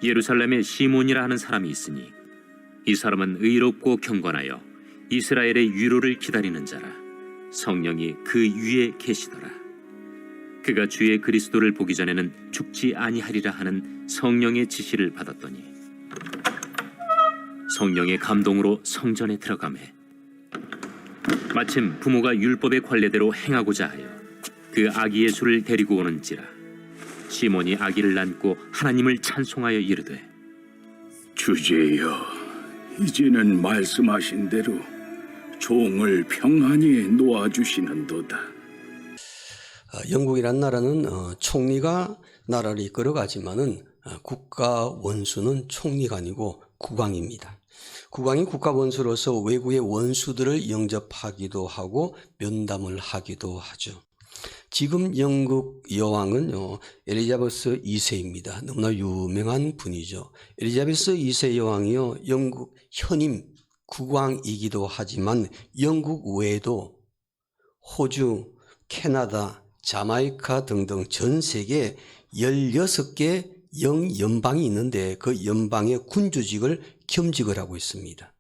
예루살렘에 시몬이라 하는 사람이 있으니 이 사람은 의롭고 경건하여 이스라엘의 위로를 기다리는 자라. 성령이 그 위에 계시더라. 그가 주의 그리스도를 보기 전에는 죽지 아니하리라 하는 성령의 지시를 받았더니 성령의 감동으로 성전에 들어가매 마침 부모가 율법의 관례대로 행하고자 하여 그 아기 예수를 데리고 오는지라. 시몬이 아기를 안고 하나님을 찬송하여 이르되, 주제여, 이제는 말씀하신 대로 종을 평안히 놓아주시는도다. 영국이란 나라는 총리가 나라를 이끌어가지만은 국가 원수는 총리가 아니고 국왕입니다. 국왕이 국가 원수로서 외국의 원수들을 영접하기도 하고 면담을 하기도 하죠. 지금 영국 여왕은 엘리자베스 2세입니다. 너무나 유명한 분이죠. 엘리자베스 2세 여왕이요, 영국 현임 국왕이기도 하지만 영국 외에도 호주, 캐나다, 자마이카 등등 전 세계 16개 영연방이 있는데 그 연방의 군주직을 겸직을 하고 있습니다.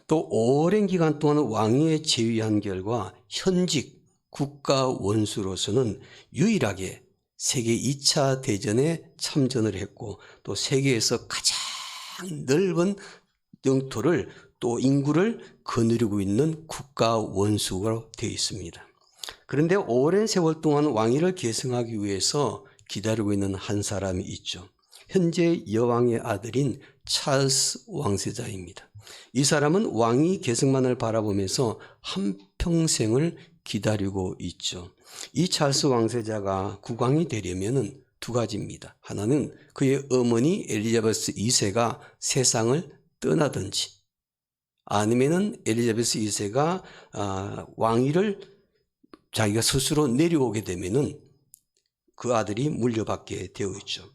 또 오랜 기간 동안 왕위에 재위한 결과 현직 국가 원수로서는 유일하게 세계 2차 대전에 참전을 했고 또 세계에서 가장 넓은 영토를 또 인구를 거느리고 있는 국가 원수가 되어 있습니다. 그런데 오랜 세월 동안 왕위를 계승하기 위해서 기다리고 있는 한 사람이 있죠. 현재 여왕의 아들인 찰스 왕세자입니다. 이 사람은 왕위 계승만을 바라보면서 한평생을 기다리고 있죠. 이 찰스 왕세자가 국왕이 되려면 두 가지입니다. 하나는 그의 어머니 엘리자베스 2세가 세상을 떠나든지 아니면은 엘리자베스 2세가 왕위를 자기가 스스로 내려오게 되면은 그 아들이 물려받게 되어 있죠.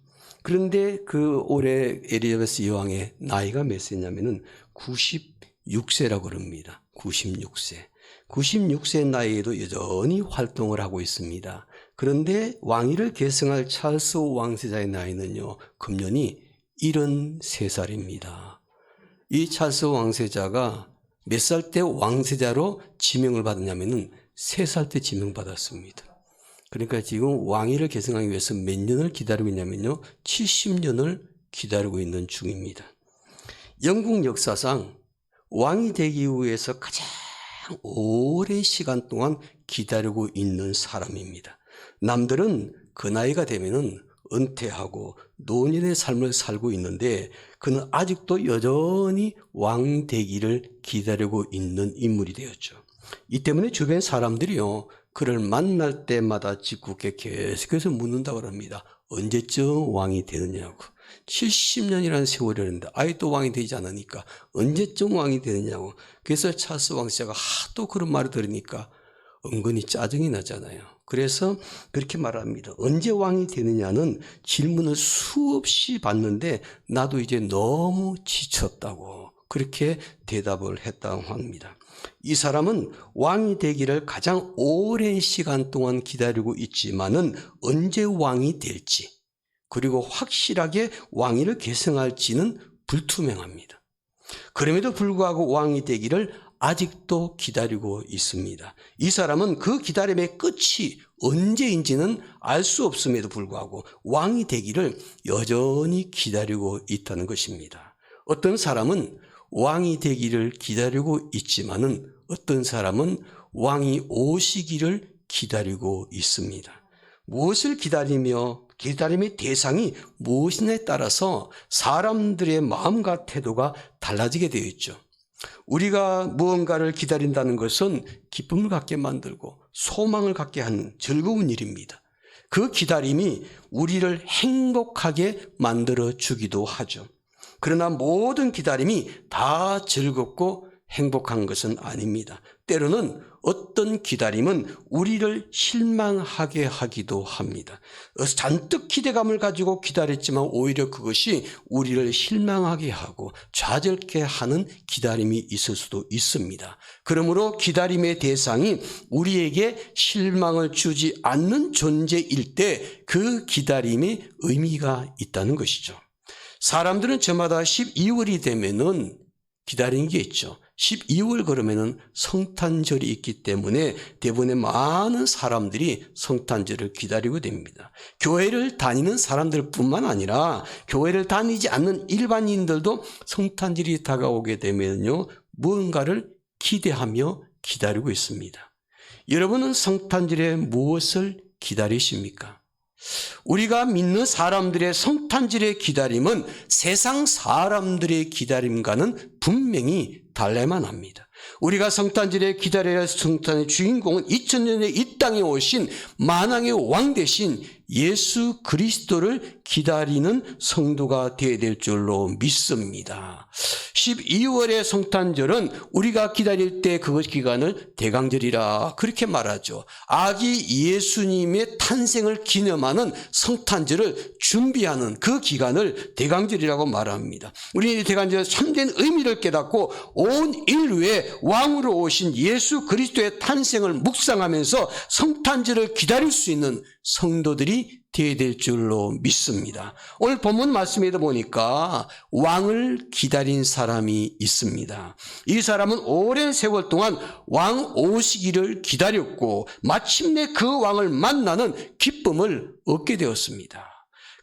그런데 그 올해 엘리자베스 여왕의 나이가 몇 세냐면은 96세라고 그럽니다. 96세. 96세 나이에도 여전히 활동을 하고 있습니다. 그런데 왕위를 계승할 찰스 왕세자의 나이는요, 금년이 73살입니다. 이 찰스 왕세자가 몇 살 때 왕세자로 지명을 받았냐면은 3살 때 지명받았습니다. 그러니까 지금 왕위를 계승하기 위해서 몇 년을 기다리고 있냐면요, 70년을 기다리고 있는 중입니다. 영국 역사상 왕이 되기 위해서 가장 오랜 시간 동안 기다리고 있는 사람입니다. 남들은 그 나이가 되면은 은퇴하고 노년의 삶을 살고 있는데 그는 아직도 여전히 왕 되기를 기다리고 있는 인물이 되었죠. 이 때문에 주변 사람들이요, 그를 만날 때마다 짓궂게 계속해서 묻는다고 합니다. 언제쯤 왕이 되느냐고. 70년이라는 세월이었는데 아직도 왕이 되지 않으니까 언제쯤 왕이 되느냐고. 그래서 찰스 왕세자가 하도 그런 말을 들으니까 은근히 짜증이 나잖아요. 그래서 그렇게 말합니다. 언제 왕이 되느냐는 질문을 수없이 받는데 나도 이제 너무 지쳤다고 그렇게 대답을 했다고 합니다. 이 사람은 왕이 되기를 가장 오랜 시간 동안 기다리고 있지만은 언제 왕이 될지 그리고 확실하게 왕위를 계승할지는 불투명합니다. 그럼에도 불구하고 왕이 되기를 아직도 기다리고 있습니다. 이 사람은 그 기다림의 끝이 언제인지는 알 수 없음에도 불구하고 왕이 되기를 여전히 기다리고 있다는 것입니다. 어떤 사람은 왕이 되기를 기다리고 있지만은 어떤 사람은 왕이 오시기를 기다리고 있습니다. 무엇을 기다리며 기다림의 대상이 무엇이냐에 따라서 사람들의 마음과 태도가 달라지게 되어 있죠. 우리가 무언가를 기다린다는 것은 기쁨을 갖게 만들고 소망을 갖게 하는 즐거운 일입니다. 그 기다림이 우리를 행복하게 만들어 주기도 하죠. 그러나 모든 기다림이 다 즐겁고 행복한 것은 아닙니다. 때로는 어떤 기다림은 우리를 실망하게 하기도 합니다. 잔뜩 기대감을 가지고 기다렸지만 오히려 그것이 우리를 실망하게 하고 좌절케 하는 기다림이 있을 수도 있습니다. 그러므로 기다림의 대상이 우리에게 실망을 주지 않는 존재일 때 그 기다림에 의미가 있다는 것이죠. 사람들은 저마다 12월이 되면은 기다리는 게 있죠. 12월 그러면은 성탄절이 있기 때문에 대부분의 많은 사람들이 성탄절을 기다리고 됩니다. 교회를 다니는 사람들뿐만 아니라 교회를 다니지 않는 일반인들도 성탄절이 다가오게 되면요, 무언가를 기대하며 기다리고 있습니다. 여러분은 성탄절에 무엇을 기다리십니까? 우리가 믿는 사람들의 성탄절의 기다림은 세상 사람들의 기다림과는 분명히 달라야만 합니다. 우리가 성탄절에 기다려야 할 성탄의 주인공은 2000년에 이 땅에 오신 만왕의 왕 대신 예수 그리스도를 기다리는 성도가 되어야 될 줄로 믿습니다. 12월의 성탄절은 우리가 기다릴 때 그 기간을 대강절이라 그렇게 말하죠. 아기 예수님의 탄생을 기념하는 성탄절을 준비하는 그 기간을 대강절이라고 말합니다. 우리는 대강절의 참된 의미를 깨닫고 온 인류에 왕으로 오신 예수 그리스도의 탄생을 묵상하면서 성탄절을 기다릴 수 있는 성도들이 되어야 될 줄로 믿습니다. 오늘 본문 말씀에도 보니까 왕을 기다린 사람이 있습니다. 이 사람은 오랜 세월 동안 왕 오시기를 기다렸고 마침내 그 왕을 만나는 기쁨을 얻게 되었습니다.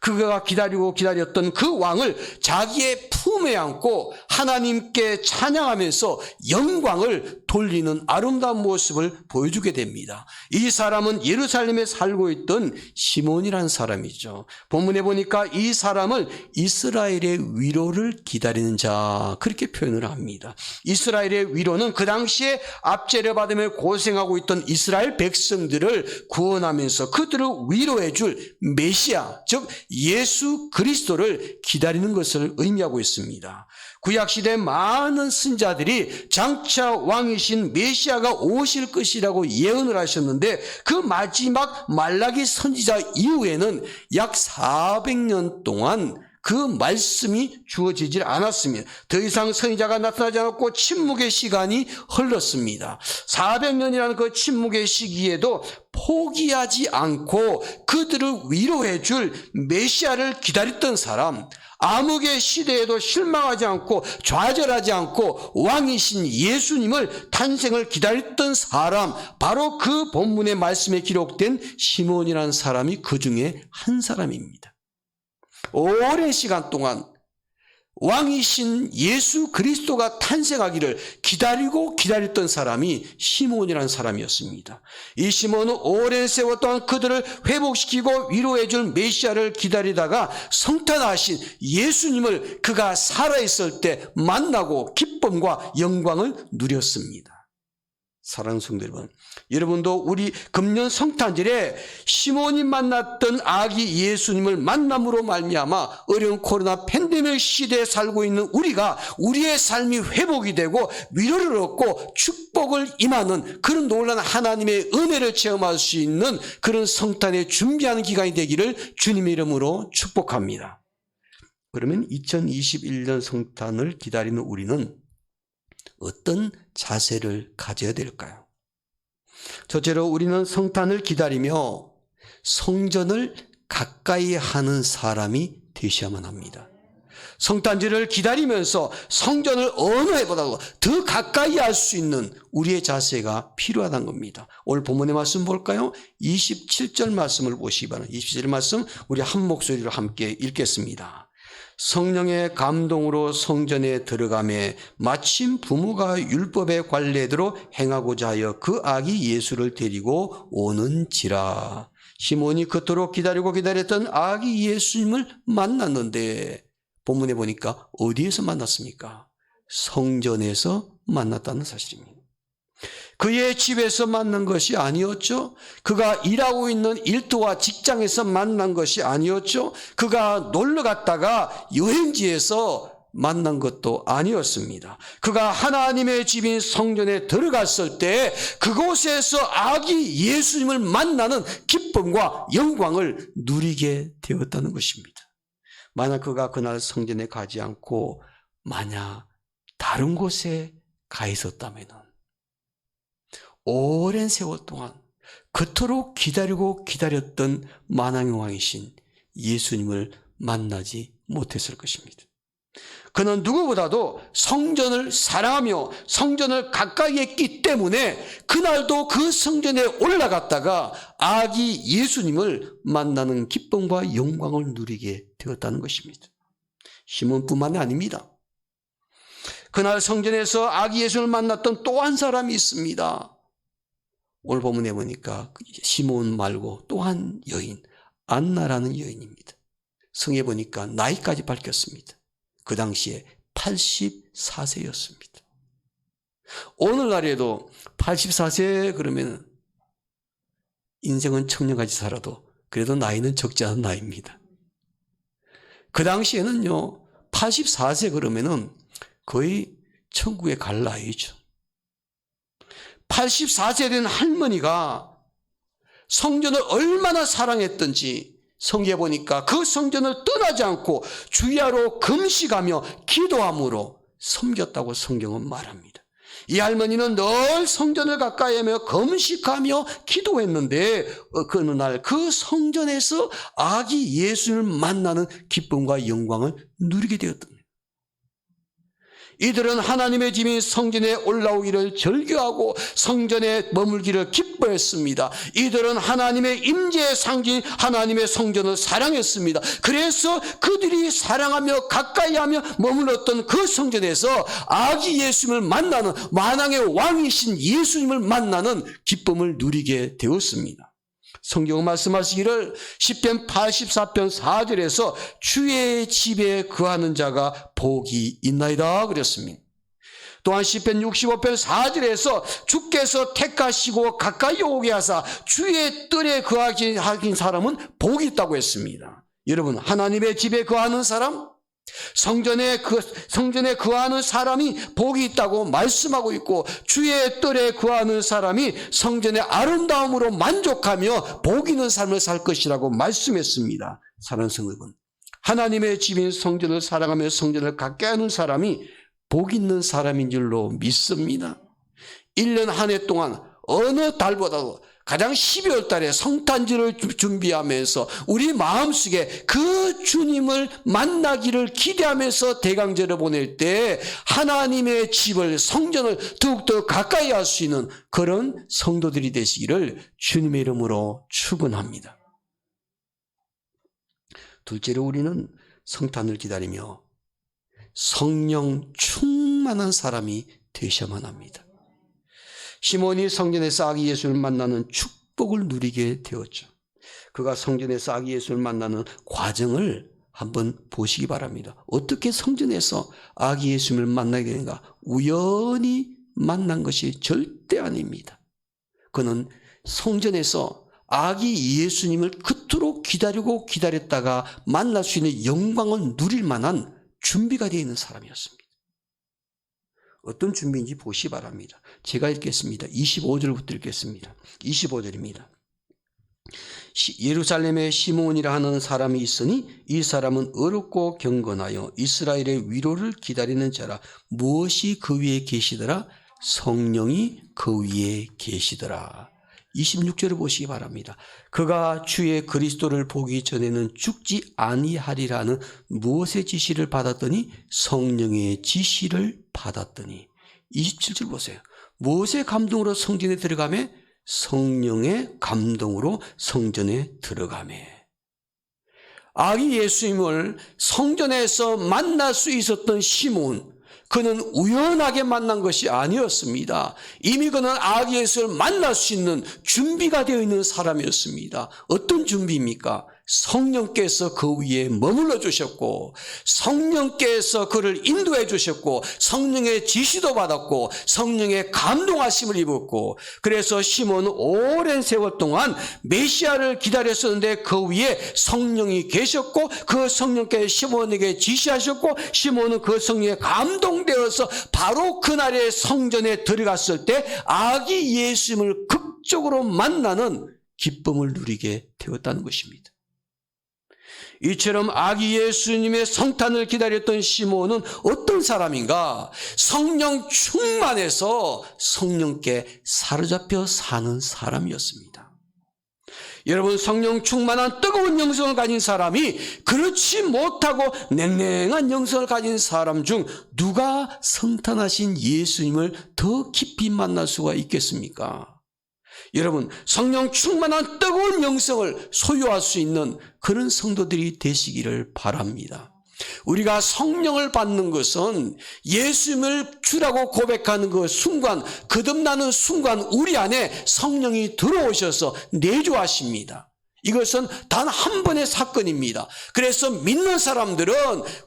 그가 기다리고 기다렸던 그 왕을 자기의 품에 안고 하나님께 찬양하면서 영광을 돌리는 아름다운 모습을 보여주게 됩니다. 이 사람은 예루살렘에 살고 있던 시몬이라는 사람이죠. 본문에 보니까 이 사람을 이스라엘의 위로를 기다리는 자 그렇게 표현을 합니다. 이스라엘의 위로는 그 당시에 압제를 받으며 고생하고 있던 이스라엘 백성들을 구원하면서 그들을 위로해 줄 메시아, 즉 예수 그리스도를 기다리는 것을 의미하고 있습니다. 구약시대 많은 선자들이 장차 왕이신 메시아가 오실 것이라고 예언을 하셨는데 그 마지막 말라기 선지자 이후에는 약 400년 동안 그 말씀이 주어지질 않았습니다. 더 이상 선지자가 나타나지 않았고 침묵의 시간이 흘렀습니다. 400년이라는 그 침묵의 시기에도 포기하지 않고 그들을 위로해 줄 메시아를 기다렸던 사람, 암흑의 시대에도 실망하지 않고 좌절하지 않고 왕이신 예수님을 탄생을 기다렸던 사람, 바로 그 본문의 말씀에 기록된 시몬이라는 사람이 그 중에 한 사람입니다. 오랜 시간 동안 왕이신 예수 그리스도가 탄생하기를 기다리고 기다렸던 사람이 시몬이라는 사람이었습니다. 이 시몬은 오랜 세월 동안 그들을 회복시키고 위로해 줄 메시아를 기다리다가 성탄하신 예수님을 그가 살아있을 때 만나고 기쁨과 영광을 누렸습니다. 사랑하는 성도 여러분, 여러분도 우리 금년 성탄절에 시몬이 만났던 아기 예수님을 만남으로 말미암아 어려운 코로나 팬데믹 시대에 살고 있는 우리가 우리의 삶이 회복이 되고 위로를 얻고 축복을 임하는 그런 놀라운 하나님의 은혜를 체험할 수 있는 그런 성탄에 준비하는 기간이 되기를 주님의 이름으로 축복합니다. 그러면 2021년 성탄을 기다리는 우리는 어떤 자세를 가져야 될까요? 첫째로 우리는 성탄을 기다리며 성전을 가까이 하는 사람이 되셔야만 합니다. 성탄절을 기다리면서 성전을 어느 해보다도 더 가까이 할 수 있는 우리의 자세가 필요하다는 겁니다. 오늘 본문의 말씀 볼까요? 27절 말씀을 보시기 바랍니다. 27절 말씀 우리 한 목소리로 함께 읽겠습니다. 성령의 감동으로 성전에 들어가매 마침 부모가 율법의 관례대로 행하고자 하여 그 아기 예수를 데리고 오는지라. 시몬이 그토록 기다리고 기다렸던 아기 예수님을 만났는데 본문에 보니까 어디에서 만났습니까? 성전에서 만났다는 사실입니다. 그의 집에서 만난 것이 아니었죠. 그가 일하고 있는 일터와 직장에서 만난 것이 아니었죠. 그가 놀러 갔다가 여행지에서 만난 것도 아니었습니다. 그가 하나님의 집인 성전에 들어갔을 때 그곳에서 아기 예수님을 만나는 기쁨과 영광을 누리게 되었다는 것입니다. 만약 그가 그날 성전에 가지 않고 만약 다른 곳에 가 있었다면 오랜 세월 동안 그토록 기다리고 기다렸던 만왕의 왕이신 예수님을 만나지 못했을 것입니다. 그는 누구보다도 성전을 사랑하며 성전을 가까이 했기 때문에 그날도 그 성전에 올라갔다가 아기 예수님을 만나는 기쁨과 영광을 누리게 되었다는 것입니다. 시몬뿐만이 아닙니다. 그날 성전에서 아기 예수를 만났던 또 한 사람이 있습니다. 오늘 본문에 보니까 시몬 말고 또 한 여인, 안나라는 여인입니다. 성에 보니까 나이까지 밝혔습니다. 그 당시에 84세였습니다. 오늘날에도 84세 그러면 인생은 청년같이 살아도 그래도 나이는 적지 않은 나이입니다. 그 당시에는요, 84세 그러면은 거의 천국에 갈 나이죠. 84세 된 할머니가 성전을 얼마나 사랑했던지 성경에 보니까 그 성전을 떠나지 않고 주야로 금식하며 기도함으로 섬겼다고 성경은 말합니다. 이 할머니는 늘 성전을 가까이 하며 금식하며 기도했는데 어느 날 그 성전에서 아기 예수를 만나는 기쁨과 영광을 누리게 되었던 거예요. 이들은 하나님의 집인 성전에 올라오기를 절규하고 성전에 머물기를 기뻐했습니다. 이들은 하나님의 임재의 상징 하나님의 성전을 사랑했습니다. 그래서 그들이 사랑하며 가까이하며 머물렀던 그 성전에서 아기 예수님을 만나는 만왕의 왕이신 예수님을 만나는 기쁨을 누리게 되었습니다. 성경은 말씀하시기를 시편 84편 4절에서 주의 집에 거하는 자가 복이 있나이다 그랬습니다. 또한 시편 65편 4절에서 주께서 택하시고 가까이 오게 하사 주의 뜰에 거하긴 사람은 복이 있다고 했습니다. 여러분, 하나님의 집에 거하는 사람, 성전에 거하는 사람이 복이 있다고 말씀하고 있고 주의 뜰에 거하는 사람이 성전의 아름다움으로 만족하며 복 있는 삶을 살 것이라고 말씀했습니다. 사랑하는 성도 여러분, 하나님의 집인 성전을 사랑하며 성전을 가까이 하는 사람이 복 있는 사람인 줄로 믿습니다. 1년 한 해 동안 어느 달보다도 가장 12월 달에 성탄절을 준비하면서 우리 마음속에 그 주님을 만나기를 기대하면서 대강절을 보낼 때 하나님의 집을, 성전을 더욱더 가까이 할 수 있는 그런 성도들이 되시기를 주님의 이름으로 축원합니다. 둘째로 우리는 성탄을 기다리며 성령 충만한 사람이 되셔야만 합니다. 시몬이 성전에서 아기 예수를 만나는 축복을 누리게 되었죠. 그가 성전에서 아기 예수를 만나는 과정을 한번 보시기 바랍니다. 어떻게 성전에서 아기 예수를 만나게 되는가? 우연히 만난 것이 절대 아닙니다. 그는 성전에서 아기 예수님을 그토록 기다리고 기다렸다가 만날 수 있는 영광을 누릴 만한 준비가 되어 있는 사람이었습니다. 어떤 준비인지 보시기 바랍니다. 제가 읽겠습니다. 25절부터 읽겠습니다. 25절입니다. 예루살렘에 시몬이라 하는 사람이 있으니 이 사람은 어렵고 경건하여 이스라엘의 위로를 기다리는 자라. 무엇이 그 위에 계시더라? 성령이 그 위에 계시더라. 26절을 보시기 바랍니다. 그가 주의 그리스도를 보기 전에는 죽지 아니하리라는 무엇의 지시를 받았더니 성령의 지시를 받았더니. 27절 보세요. 무엇의 감동으로 성전에 들어가매? 성령의 감동으로 성전에 들어가매. 아기 예수님을 성전에서 만날 수 있었던 시몬, 그는 우연하게 만난 것이 아니었습니다. 이미 그는 아기 예수를 만날 수 있는 준비가 되어 있는 사람이었습니다. 어떤 준비입니까? 성령께서 그 위에 머물러 주셨고 성령께서 그를 인도해 주셨고 성령의 지시도 받았고 성령의 감동하심을 입었고 그래서 시몬은 오랜 세월 동안 메시아를 기다렸었는데 그 위에 성령이 계셨고 그 성령께서 시몬에게 지시하셨고 시몬은 그 성령에 감동되어서 바로 그날의 성전에 들어갔을 때 아기 예수님을 극적으로 만나는 기쁨을 누리게 되었다는 것입니다. 이처럼 아기 예수님의 성탄을 기다렸던 시몬은 어떤 사람인가? 성령 충만해서 성령께 사로잡혀 사는 사람이었습니다. 여러분, 성령 충만한 뜨거운 영성을 가진 사람이 그렇지 못하고 냉랭한 영성을 가진 사람 중 누가 성탄하신 예수님을 더 깊이 만날 수가 있겠습니까? 여러분, 성령 충만한 뜨거운 영성을 소유할 수 있는 그런 성도들이 되시기를 바랍니다. 우리가 성령을 받는 것은 예수님을 주라고 고백하는 그 순간, 거듭나는 순간 우리 안에 성령이 들어오셔서 내주하십니다. 이것은 단 한 번의 사건입니다. 그래서 믿는 사람들은,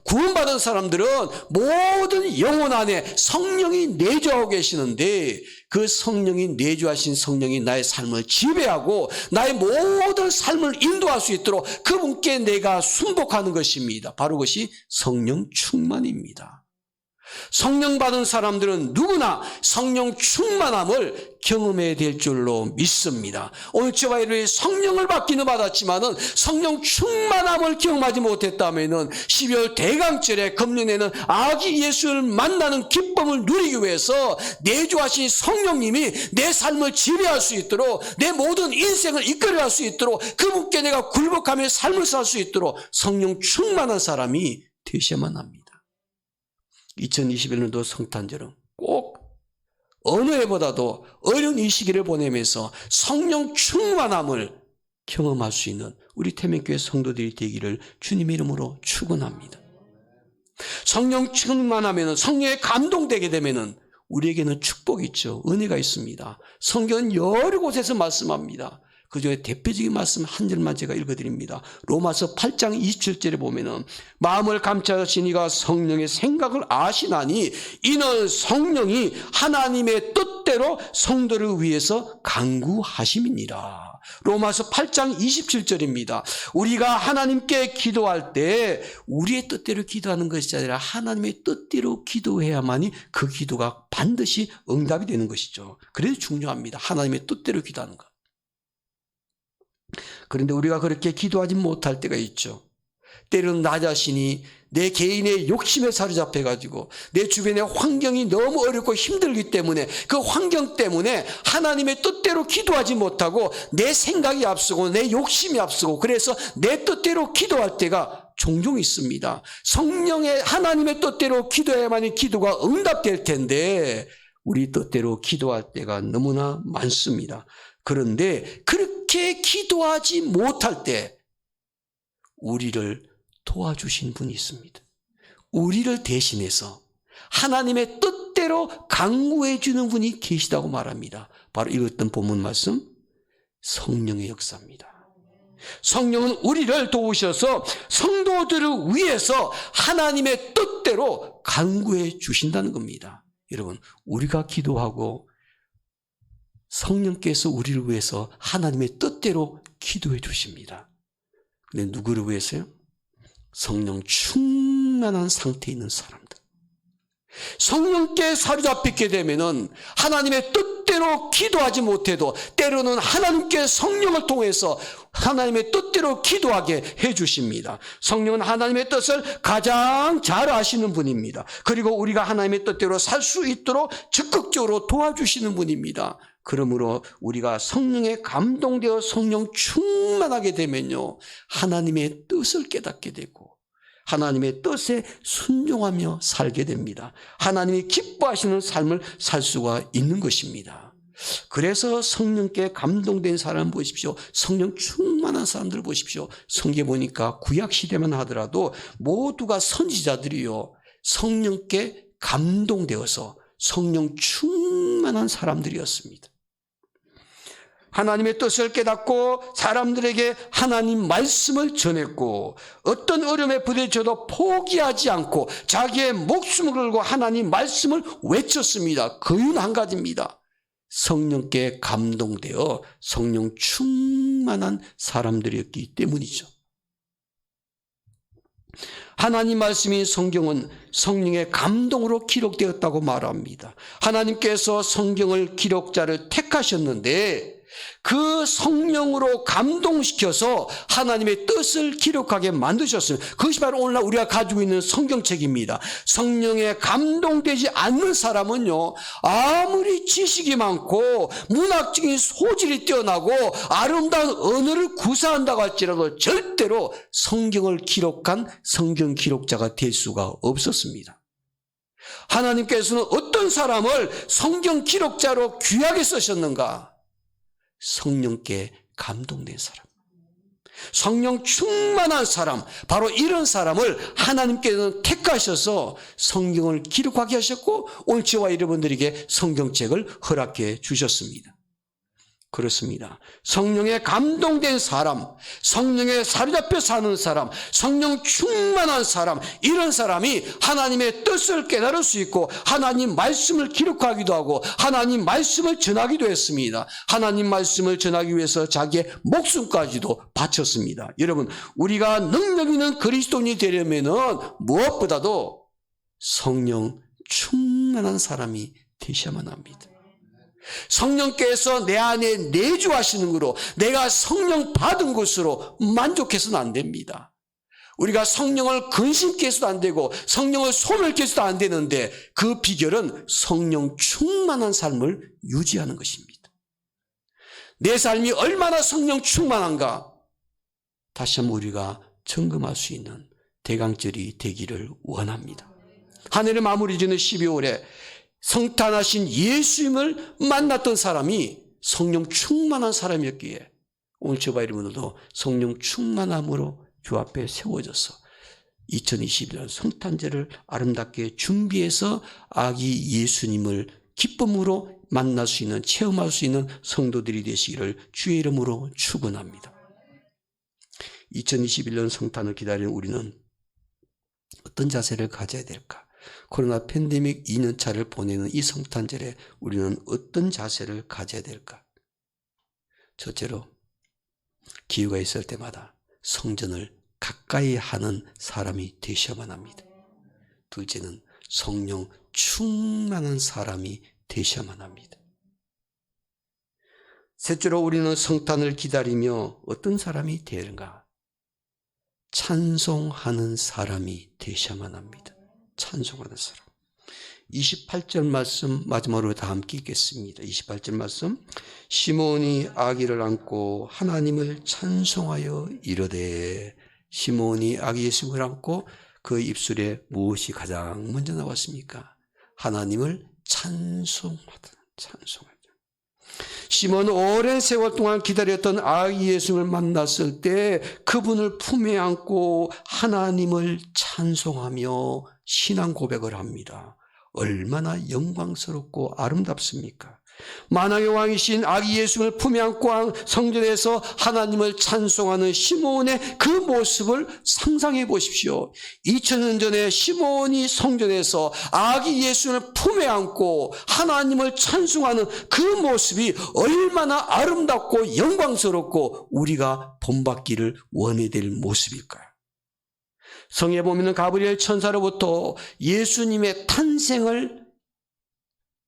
구원받은 사람들은 모든 영혼 안에 성령이 내주하고 계시는데, 그 성령이 내주하신 성령이 나의 삶을 지배하고 나의 모든 삶을 인도할 수 있도록 그분께 내가 순복하는 것입니다. 바로 그것이 성령 충만입니다. 성령 받은 사람들은 누구나 성령 충만함을 경험해야 될 줄로 믿습니다. 오늘 저와 여러분이 성령을 받기는 받았지만은 성령 충만함을 경험하지 못했다면은 12월 대강절에 금년에는 아기 예수를 만나는 기쁨을 누리기 위해서 내주하신 성령님이 내 삶을 지배할 수 있도록, 내 모든 인생을 이끌어갈 수 있도록, 그분께 내가 굴복하며 삶을 살 수 있도록 성령 충만한 사람이 되셔야만 합니다. 2021년도 성탄절은 꼭 어느 해보다도 어려운 이 시기를 보내면서 성령 충만함을 경험할 수 있는 우리 태민교회 성도들이 되기를 주님의 이름으로 축원합니다. 성령 충만하면, 성령에 감동되게 되면 우리에게는 축복이 있죠. 은혜가 있습니다. 성경은 여러 곳에서 말씀합니다. 그 중에 대표적인 말씀 한 절만 제가 읽어드립니다. 로마서 8장 27절에 보면은 마음을 감찰하신 이가 성령의 생각을 아시나니 이는 성령이 하나님의 뜻대로 성도를 위해서 간구하심이니라. 로마서 8장 27절입니다. 우리가 하나님께 기도할 때 우리의 뜻대로 기도하는 것이 아니라 하나님의 뜻대로 기도해야만이 그 기도가 반드시 응답이 되는 것이죠. 그래서 중요합니다. 하나님의 뜻대로 기도하는 것. 그런데 우리가 그렇게 기도하지 못할 때가 있죠. 때로는 나 자신이 내 개인의 욕심에 사로잡혀가지고 내 주변의 환경이 너무 어렵고 힘들기 때문에 그 환경 때문에 하나님의 뜻대로 기도하지 못하고 내 생각이 앞서고 내 욕심이 앞서고 그래서 내 뜻대로 기도할 때가 종종 있습니다. 성령의 하나님의 뜻대로 기도해야만이 기도가 응답될 텐데 우리 뜻대로 기도할 때가 너무나 많습니다. 그런데 그렇게 기도하지 못할 때 우리를 도와주신 분이 있습니다. 우리를 대신해서 하나님의 뜻대로 강구해 주는 분이 계시다고 말합니다. 바로 읽었던 본문 말씀, 성령의 역사입니다. 성령은 우리를 도우셔서 성도들을 위해서 하나님의 뜻대로 강구해 주신다는 겁니다. 여러분, 우리가 기도하고 성령께서 우리를 위해서 하나님의 뜻대로 기도해 주십니다. 근데 누구를 위해서요? 성령 충만한 상태에 있는 사람들. 성령께 사로잡히게 되면은 하나님의 뜻대로 기도하지 못해도 때로는 하나님께 성령을 통해서 하나님의 뜻대로 기도하게 해 주십니다. 성령은 하나님의 뜻을 가장 잘 아시는 분입니다. 그리고 우리가 하나님의 뜻대로 살 수 있도록 적극적으로 도와주시는 분입니다. 그러므로 우리가 성령에 감동되어 성령 충만하게 되면요, 하나님의 뜻을 깨닫게 되고 하나님의 뜻에 순종하며 살게 됩니다. 하나님이 기뻐하시는 삶을 살 수가 있는 것입니다. 그래서 성령께 감동된 사람 보십시오. 성령 충만한 사람들 보십시오. 성경에 보니까 구약시대만 하더라도 모두가 선지자들이요, 성령께 감동되어서 성령 충만한 사람들이었습니다. 하나님의 뜻을 깨닫고 사람들에게 하나님 말씀을 전했고 어떤 어려움에 부딪혀도 포기하지 않고 자기의 목숨을 걸고 하나님 말씀을 외쳤습니다. 그 이유는 한 가지입니다. 성령께 감동되어 성령 충만한 사람들이었기 때문이죠. 하나님 말씀인 성경은 성령의 감동으로 기록되었다고 말합니다. 하나님께서 성경을 기록자를 택하셨는데 그 성령으로 감동시켜서 하나님의 뜻을 기록하게 만드셨습니다. 그것이 바로 오늘날 우리가 가지고 있는 성경책입니다. 성령에 감동되지 않는 사람은요, 아무리 지식이 많고 문학적인 소질이 뛰어나고 아름다운 언어를 구사한다고 할지라도 절대로 성경을 기록한 성경 기록자가 될 수가 없었습니다. 하나님께서는 어떤 사람을 성경 기록자로 귀하게 쓰셨는가? 성령께 감동된 사람, 성령 충만한 사람, 바로 이런 사람을 하나님께서는 택하셔서 성경을 기록하게 하셨고 오늘 저와 여러분들에게 성경책을 허락해 주셨습니다. 그렇습니다. 성령에 감동된 사람, 성령에 사로잡혀 사는 사람, 성령 충만한 사람, 이런 사람이 하나님의 뜻을 깨달을 수 있고 하나님 말씀을 기록하기도 하고 하나님 말씀을 전하기도 했습니다. 하나님 말씀을 전하기 위해서 자기의 목숨까지도 바쳤습니다. 여러분, 우리가 능력 있는 그리스도인이 되려면은 무엇보다도 성령 충만한 사람이 되셔야만 합니다. 성령께서 내 안에 내주하시는 것으로 내가 성령 받은 것으로 만족해서는 안 됩니다. 우리가 성령을 근심케 해서도 안 되고 성령을 소멸케 해서도 안 되는데 그 비결은 성령 충만한 삶을 유지하는 것입니다. 내 삶이 얼마나 성령 충만한가 다시 한번 우리가 점검할 수 있는 대강절이 되기를 원합니다. 한 해를 마무리 짓는 12월에 성탄하신 예수님을 만났던 사람이 성령 충만한 사람이었기에 오늘 저와 여러분들도 성령 충만함으로 주 앞에 세워져서 2021년 성탄제를 아름답게 준비해서 아기 예수님을 기쁨으로 만날 수 있는, 체험할 수 있는 성도들이 되시기를 주의 이름으로 축원합니다. 2021년 성탄을 기다리는 우리는 어떤 자세를 가져야 될까? 코로나 팬데믹 2년차를 보내는 이 성탄절에 우리는 어떤 자세를 가져야 될까? 첫째로 기회가 있을 때마다 성전을 가까이 하는 사람이 되셔야만 합니다. 둘째는 성령 충만한 사람이 되셔야만 합니다. 셋째로 우리는 성탄을 기다리며 어떤 사람이 되는가? 찬송하는 사람이 되셔야만 합니다. 찬송하는 사람. 28절 말씀 마지막으로 다 함께 읽겠습니다. 28절 말씀. 시몬이 아기를 안고 하나님을 찬송하여 이르되, 시몬이 아기 예수를 안고 그 입술에 무엇이 가장 먼저 나왔습니까? 하나님을 찬송하다. 찬송하다. 시몬은 오랜 세월 동안 기다렸던 아기 예수를 만났을 때 그분을 품에 안고 하나님을 찬송하며 신앙 고백을 합니다. 얼마나 영광스럽고 아름답습니까? 만왕의 왕이신 아기 예수를 품에 안고 성전에서 하나님을 찬송하는 시몬의 그 모습을 상상해 보십시오. 2000년 전에 시몬이 성전에서 아기 예수를 품에 안고 하나님을 찬송하는 그 모습이 얼마나 아름답고 영광스럽고 우리가 본받기를 원해야 될 모습일까요? 성에 보면 가브리엘 천사로부터 예수님의 탄생을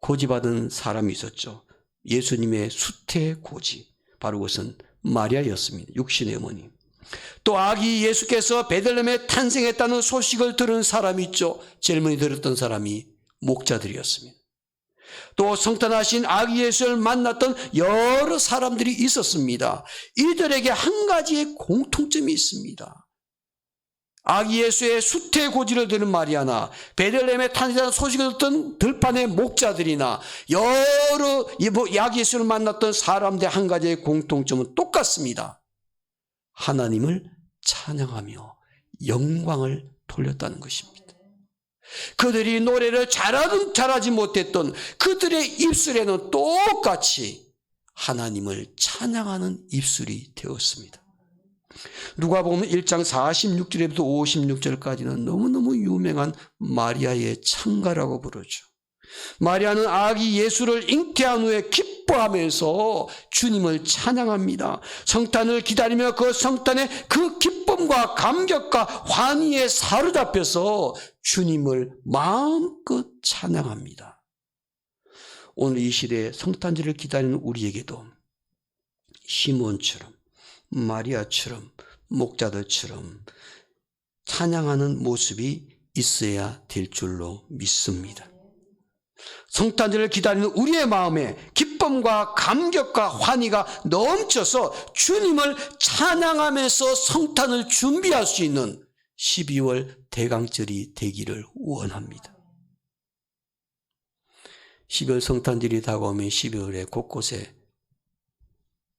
고지받은 사람이 있었죠. 예수님의 수태 고지, 바로 그것은 마리아였습니다. 육신의 어머니. 또 아기 예수께서 베들레헴에 탄생했다는 소식을 들은 사람이 있죠. 제일 먼저 들었던 사람이 목자들이었습니다. 또 성탄하신 아기 예수를 만났던 여러 사람들이 있었습니다. 이들에게 한 가지의 공통점이 있습니다. 아기 예수의 수태 고지를 들은 마리아나 베들레헴에 탄생한 소식을 듣던 들판의 목자들이나 여러 아기 예수를 만났던 사람들의 한 가지의 공통점은 똑같습니다. 하나님을 찬양하며 영광을 돌렸다는 것입니다. 그들이 노래를 잘하든 잘하지 못했던 그들의 입술에는 똑같이 하나님을 찬양하는 입술이 되었습니다. 누가복음 1장 46절에부터 56절까지는 너무너무 유명한 마리아의 찬가라고 부르죠. 마리아는 아기 예수를 잉태한 후에 기뻐하면서 주님을 찬양합니다. 성탄을 기다리며 그 성탄의 그 기쁨과 감격과 환희에 사로잡혀서 주님을 마음껏 찬양합니다. 오늘 이 시대에 성탄절을 기다리는 우리에게도 시몬처럼 마리아처럼 목자들처럼 찬양하는 모습이 있어야 될 줄로 믿습니다. 성탄절을 기다리는 우리의 마음에 기쁨과 감격과 환희가 넘쳐서 주님을 찬양하면서 성탄을 준비할 수 있는 12월 대강절이 되기를 원합니다. 12월 성탄절이 다가오면 12월에 곳곳에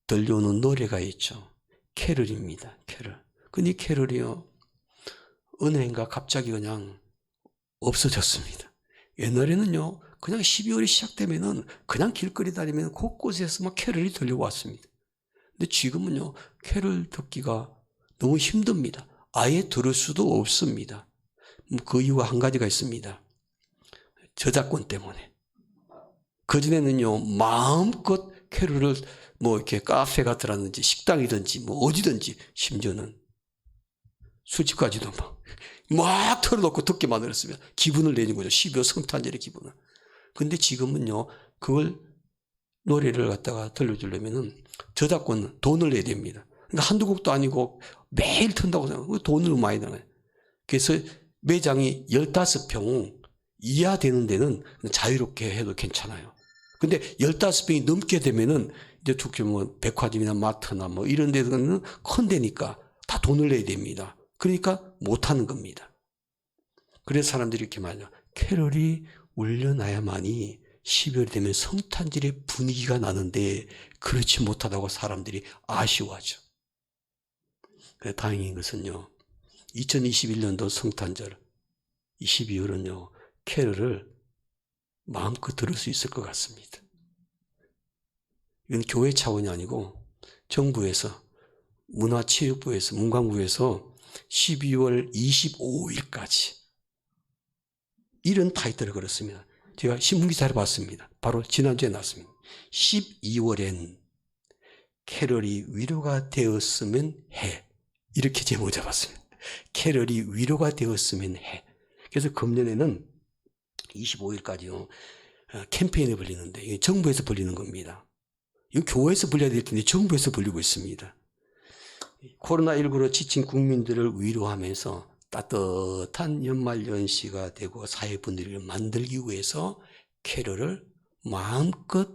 들려오는 노래가 있죠. 캐럴입니다. 캐럴. 근데 이 캐럴이요, 어느 해인가 갑자기 그냥 없어졌습니다. 옛날에는요, 그냥 12월이 시작되면은 그냥 길거리 다니면 곳곳에서 막 캐럴이 들려왔습니다. 근데 지금은요, 캐럴 듣기가 너무 힘듭니다. 아예 들을 수도 없습니다. 그 이유가 한 가지가 있습니다. 저작권 때문에. 그전에는요, 마음껏 캐럴을 뭐 이렇게 카페 같으라든지 식당이든지 뭐 어디든지 심지어는 술집까지도 막 털어놓고 듣게 만들었으면 기분을 내는 거죠. 12월 성탄절의 기분을. 근데 지금은요, 그걸 노래를 갖다가 들려주려면은 저작권 돈을 내야 됩니다. 그러니까 한두 곡도 아니고 매일 튼다고 생각하면 돈을 많이 나가요. 그래서 매장이 15평 이하 되는 데는 자유롭게 해도 괜찮아요. 근데 15평이 넘게 되면은 이제 특히 뭐 백화점이나 마트나 뭐 이런 데는 큰 데니까 다 돈을 내야 됩니다. 그러니까 못 하는 겁니다. 그래서 사람들이 이렇게 말해요. 캐럴이 울려나야만이 12월이 되면 성탄절의 분위기가 나는데 그렇지 못하다고 사람들이 아쉬워하죠. 그래서 다행인 것은요, 2021년도 성탄절, 12월은요, 캐럴을 마음껏 들을 수 있을 것 같습니다. 이건 교회 차원이 아니고 정부에서, 문화체육부에서, 문광부에서 12월 25일까지 이런 타이틀을 걸었습니다. 제가 신문기사를 봤습니다. 바로 지난주에 났습니다. 12월엔 캐럴이 위로가 되었으면 해. 이렇게 제목을 잡았습니다. 캐럴이 위로가 되었으면 해. 그래서 금년에는 25일까지요, 캠페인을 벌리는데, 이게 정부에서 벌리는 겁니다. 이거 교회에서 벌려야 될 텐데 정부에서 벌리고 있습니다. 코로나19로 지친 국민들을 위로하면서 따뜻한 연말연시가 되고 사회분위기를 만들기 위해서 캐럴을 마음껏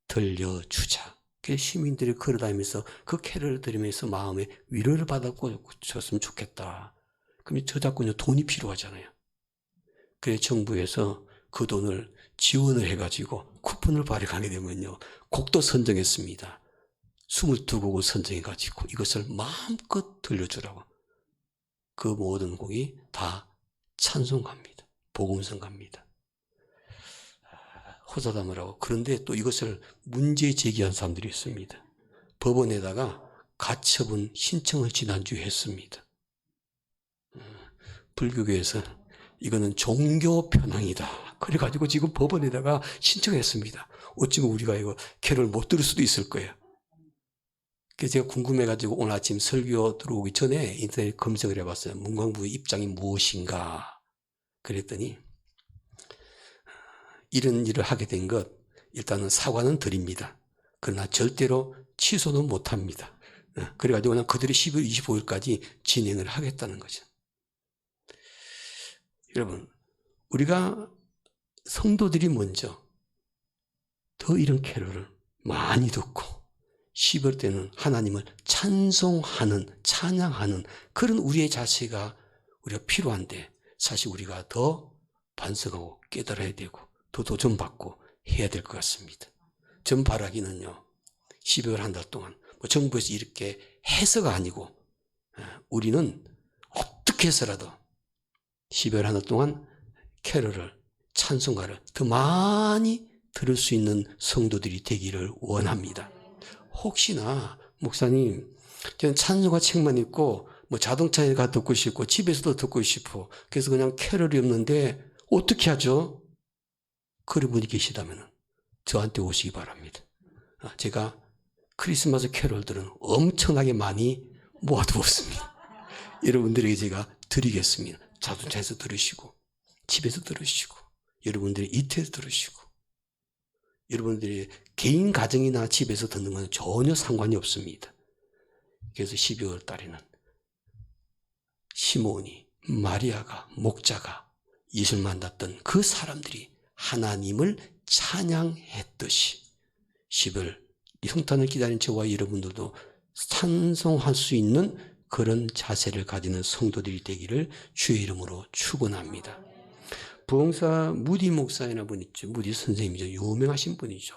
들려주자. 그래서 시민들이 걸어다니면서 그 캐럴을 들으면서 마음에 위로를 받았으면 좋겠다. 그럼 저작권에 돈이 필요하잖아요. 그래서 정부에서 그 돈을 지원을 해가지고 쿠폰을 발행하게 되면요, 곡도 선정했습니다. 22곡을 선정해가지고 이것을 마음껏 들려주라고. 그 모든 곡이 다 찬송가입니다. 복음성가입니다. 호사담을 하고. 그런데 또 이것을 문제 제기한 사람들이 있습니다. 법원에다가 가처분 신청을 지난주에 했습니다. 불교계에서 이거는 종교 편향이다. 그래가지고 지금 법원에다가 신청했습니다. 어쩌면 우리가 이거 캐럴 못 들을 수도 있을 거예요. 그래서 제가 궁금해가지고 오늘 아침 설교 들어오기 전에 인터넷 검색을 해봤어요. 문광부의 입장이 무엇인가. 그랬더니 이런 일을 하게 된 것, 일단은 사과는 드립니다. 그러나 절대로 취소는 못합니다. 그래가지고 그냥 그들이 12월 25일까지 진행을 하겠다는 거죠. 여러분, 우리가 성도들이 먼저 더 이런 캐럴을 많이 듣고 12월 때는 하나님을 찬송하는, 찬양하는 그런 우리의 자세가 우리가 필요한데, 사실 우리가 더 반성하고 깨달아야 되고 더 도전받고 해야 될 것 같습니다. 전 바라기는요, 12월 한 달 동안 뭐 정부에서 이렇게 해서가 아니고 우리는 어떻게 해서라도 12월 한 달 동안 캐럴을, 찬송가를 더 많이 들을 수 있는 성도들이 되기를 원합니다. 혹시나 목사님, 저는 찬송가 책만 읽고 뭐 자동차에 가 듣고 싶고 집에서도 듣고 싶어, 그래서 그냥 캐럴이 없는데 어떻게 하죠? 그런 분이 계시다면 저한테 오시기 바랍니다. 제가 크리스마스 캐럴들은 엄청나게 많이 모아두었습니다. 여러분들에게 제가 드리겠습니다. 자동차에서 들으시고 집에서 들으시고 여러분들이 이태에서 들으시고 여러분들이 개인 가정이나 집에서 듣는 건 전혀 상관이 없습니다. 그래서 12월 달에는 시몬이, 마리아가, 목자가 예수를 만났던 그 사람들이 하나님을 찬양했듯이 10월 성탄을 기다린 저와 여러분들도 찬송할 수 있는 그런 자세를 가지는 성도들이 되기를 주의 이름으로 축원합니다. 부흥사 무디 목사이나 분 있죠. 무디 선생님이죠. 유명하신 분이죠.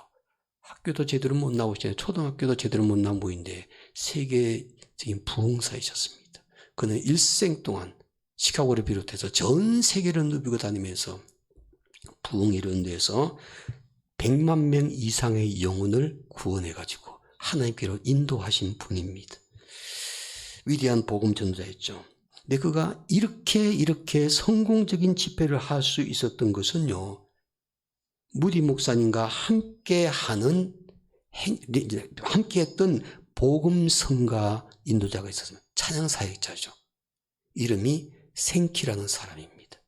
학교도 제대로 못 나오시잖아요. 초등학교도 제대로 못 나온 분인데 세계적인 부흥사이셨습니다. 그는 일생 동안 시카고를 비롯해서 전 세계를 누비고 다니면서 부흥 이런 데서 100만 명 이상의 영혼을 구원해가지고 하나님께로 인도하신 분입니다. 위대한 복음 전도자였죠. 근데 그가 이렇게 성공적인 집회를 할 수 있었던 것은요, 무디 목사님과 함께 했던 복음성가 인도자가 있었습니다. 찬양사역자죠. 이름이 생키라는 사람입니다.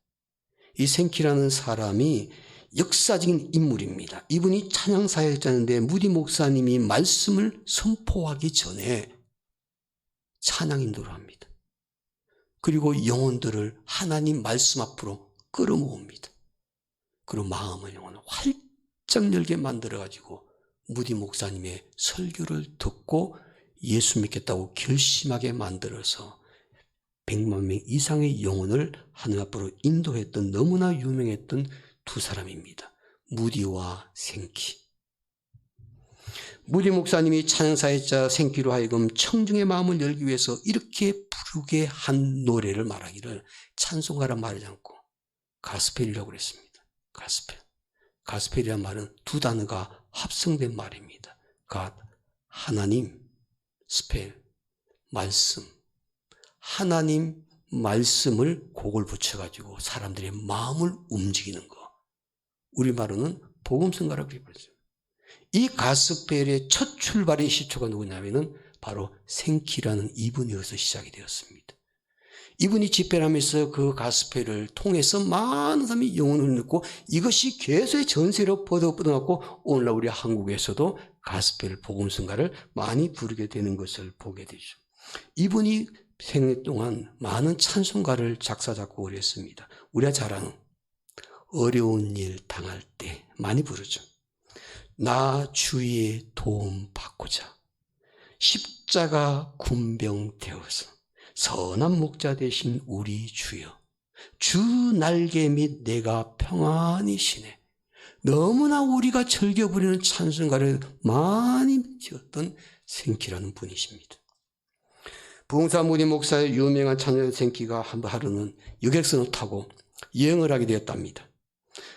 이 생키라는 사람이 역사적인 인물입니다. 이분이 찬양사역자인데 무디 목사님이 말씀을 선포하기 전에 찬양 인도를 합니다. 그리고 영혼들을 하나님 말씀 앞으로 끌어모읍니다. 그리고 마음을 영혼을 활짝 열게 만들어가지고 무디 목사님의 설교를 듣고 예수 믿겠다고 결심하게 만들어서 100만 명 이상의 영혼을 하늘 앞으로 인도했던 너무나 유명했던 두 사람입니다. 무디와 생키. 무디 목사님이 찬양사역자 생키로 하여금 청중의 마음을 열기 위해서 이렇게 부르게 한 노래를 말하기를 찬송가라 말하지 않고 가스펠이라고 그랬습니다. 가스펠. 가스펠이란 말은 두 단어가 합성된 말입니다. 갓, 하나님, 스펠, 말씀. 하나님 말씀을 곡을 붙여가지고 사람들의 마음을 움직이는 거. 우리말로는 복음성가라고 그랬어요. 이 가스펠의 첫 출발의 시초가 누구냐면은 바로 생키라는 이분이어서 시작이 되었습니다. 이분이 집회를 하면서 그 가스펠을 통해서 많은 사람이 영혼을 얻고 이것이 계속 전세로 뻗어갖고 오늘날 우리 한국에서도 가스펠 복음성가를 많이 부르게 되는 것을 보게 되죠. 이분이 생애 동안 많은 찬송가를 작사 작곡을 했습니다. 우리가 잘 아는 어려운 일 당할 때 많이 부르죠. 나 주의 도움 받고자 십자가 군병 되어서 선한 목자 되신 우리 주여, 주 날개 및 내가 평안히 쉬네. 너무나 우리가 즐겨부리는 찬송가를 많이 지었던 생키라는 분이십니다. 부흥사 무디 목사의 유명한 찬양 생키가 한 하루는 여객선을 타고 여행을 하게 되었답니다.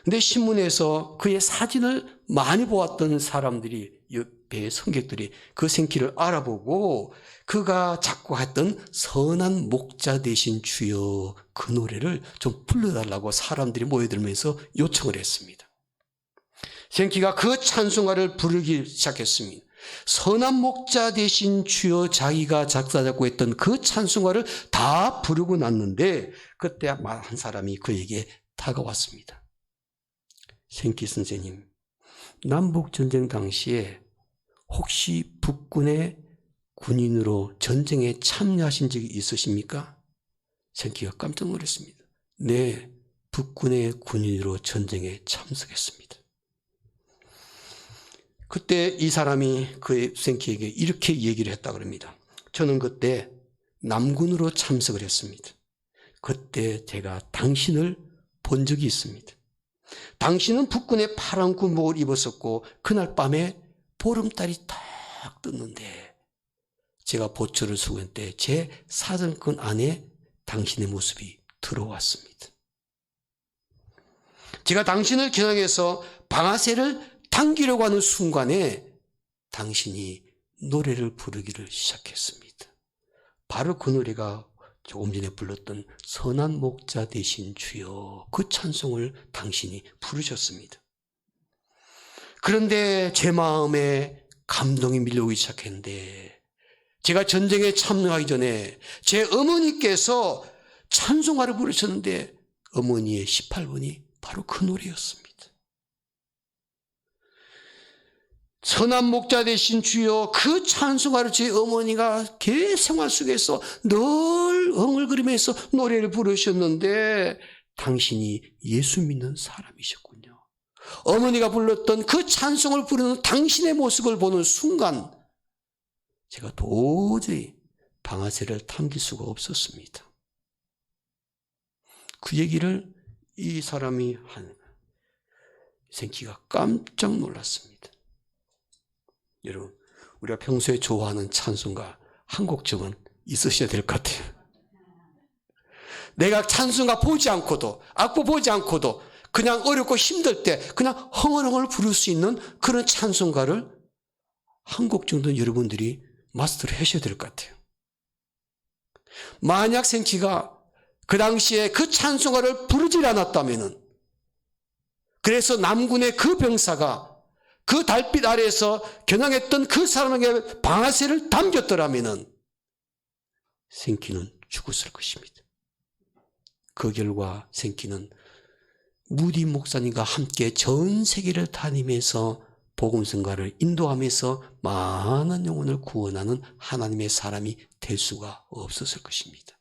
근데 신문에서 그의 사진을 많이 보았던 사람들이, 옆에 성객들이 그 생키를 알아보고 그가 작곡했던 선한 목자 되신 주여 그 노래를 좀 불러달라고 사람들이 모여들면서 요청을 했습니다. 생키가 그 찬송가를 부르기 시작했습니다. 선한 목자 되신 주여, 자기가 작사 작곡했던 그 찬송가를 다 부르고 났는데 그때 한 사람이 그에게 다가왔습니다. 생키 선생님, 남북전쟁 당시에 혹시 북군의 군인으로 전쟁에 참여하신 적이 있으십니까? 생키가 깜짝 놀랐습니다. 네, 북군의 군인으로 전쟁에 참석했습니다. 그때 이 사람이 그 생키에게 이렇게 얘기를 했다고 합니다. 저는 그때 남군으로 참석을 했습니다. 그때 제가 당신을 본 적이 있습니다. 당신은 북군의 파란 군복을 입었었고 그날 밤에 보름달이 딱 떴는데 제가 보초를 쓰고 있는데 제 사정권 안에 당신의 모습이 들어왔습니다. 제가 당신을 겨냥해서 방아쇠를 당기려고 하는 순간에 당신이 노래를 부르기를 시작했습니다. 바로 그 노래가 조금 전에 불렀던 선한 목자 되신 주여, 그 찬송을 당신이 부르셨습니다. 그런데 제 마음에 감동이 밀려오기 시작했는데 제가 전쟁에 참여하기 전에 제 어머니께서 찬송가를 부르셨는데 어머니의 18번이 바로 그 노래였습니다. 선한 목자 되신 주여, 그 찬송가를 저희 어머니가 개 생활 속에서 늘 엉얼거리면서 노래를 부르셨는데 당신이 예수 믿는 사람이셨군요. 어머니가 불렀던 그 찬송을 부르는 당신의 모습을 보는 순간 제가 도저히 방아쇠를 당길 수가 없었습니다. 그 얘기를 이 사람이 한 생기가 깜짝 놀랐습니다. 여러분, 우리가 평소에 좋아하는 찬송가 한 곡쯤은 있으셔야 될 것 같아요. 내가 찬송가 보지 않고도, 악보 보지 않고도 그냥 어렵고 힘들 때 그냥 흥얼흥얼 부를 수 있는 그런 찬송가를 한 곡 정도는 여러분들이 마스터를 하셔야 될 것 같아요. 만약 생기가 그 당시에 그 찬송가를 부르질 않았다면은, 그래서 남군의 그 병사가 그 달빛 아래에서 겨냥했던 그 사람에게 방아쇠를 당겼더라면은 생기는 죽었을 것입니다. 그 결과 생기는 무디 목사님과 함께 전 세계를 다니면서 복음성가를 인도하면서 많은 영혼을 구원하는 하나님의 사람이 될 수가 없었을 것입니다.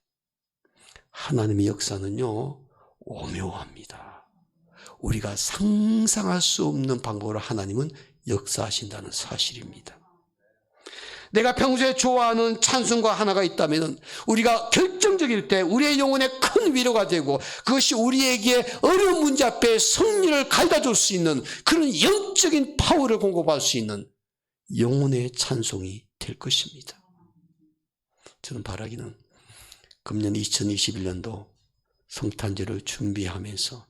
하나님의 역사는요, 오묘합니다. 우리가 상상할 수 없는 방법으로 하나님은 역사하신다는 사실입니다. 내가 평소에 좋아하는 찬송가 하나가 있다면 우리가 결정적일 때 우리의 영혼에 큰 위로가 되고 그것이 우리에게 어려운 문제 앞에 승리를 가져다 줄 수 있는 그런 영적인 파워를 공급할 수 있는 영혼의 찬송이 될 것입니다. 저는 바라기는 금년 2021년도 성탄절을 준비하면서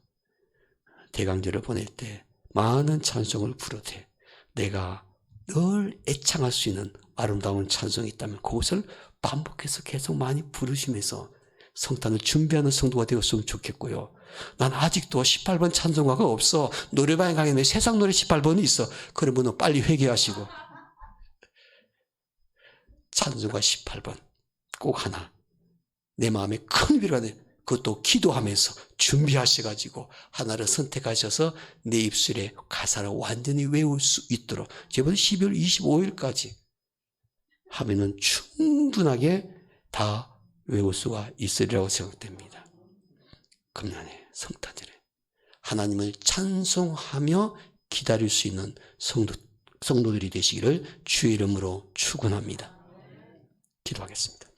대강절을 보낼 때 많은 찬송을 부르되 내가 늘 애창할 수 있는 아름다운 찬송이 있다면 그것을 반복해서 계속 많이 부르시면서 성탄을 준비하는 성도가 되었으면 좋겠고요. 난 아직도 18번 찬송가가 없어. 노래방에 가면 세상 노래 18번이 있어. 그런 분은 빨리 회개하시고 찬송가 18번 꼭 하나 내 마음에 큰 위로가 돼. 그것도 기도하면서 준비하셔가지고 하나를 선택하셔서 내 입술에 가사를 완전히 외울 수 있도록 이번 12월 25일까지 하면은 충분하게 다 외울 수가 있으리라고 생각됩니다. 금년에 성탄절에 하나님을 찬송하며 기다릴 수 있는 성도들이 되시기를 주의 이름으로 축원합니다. 기도하겠습니다.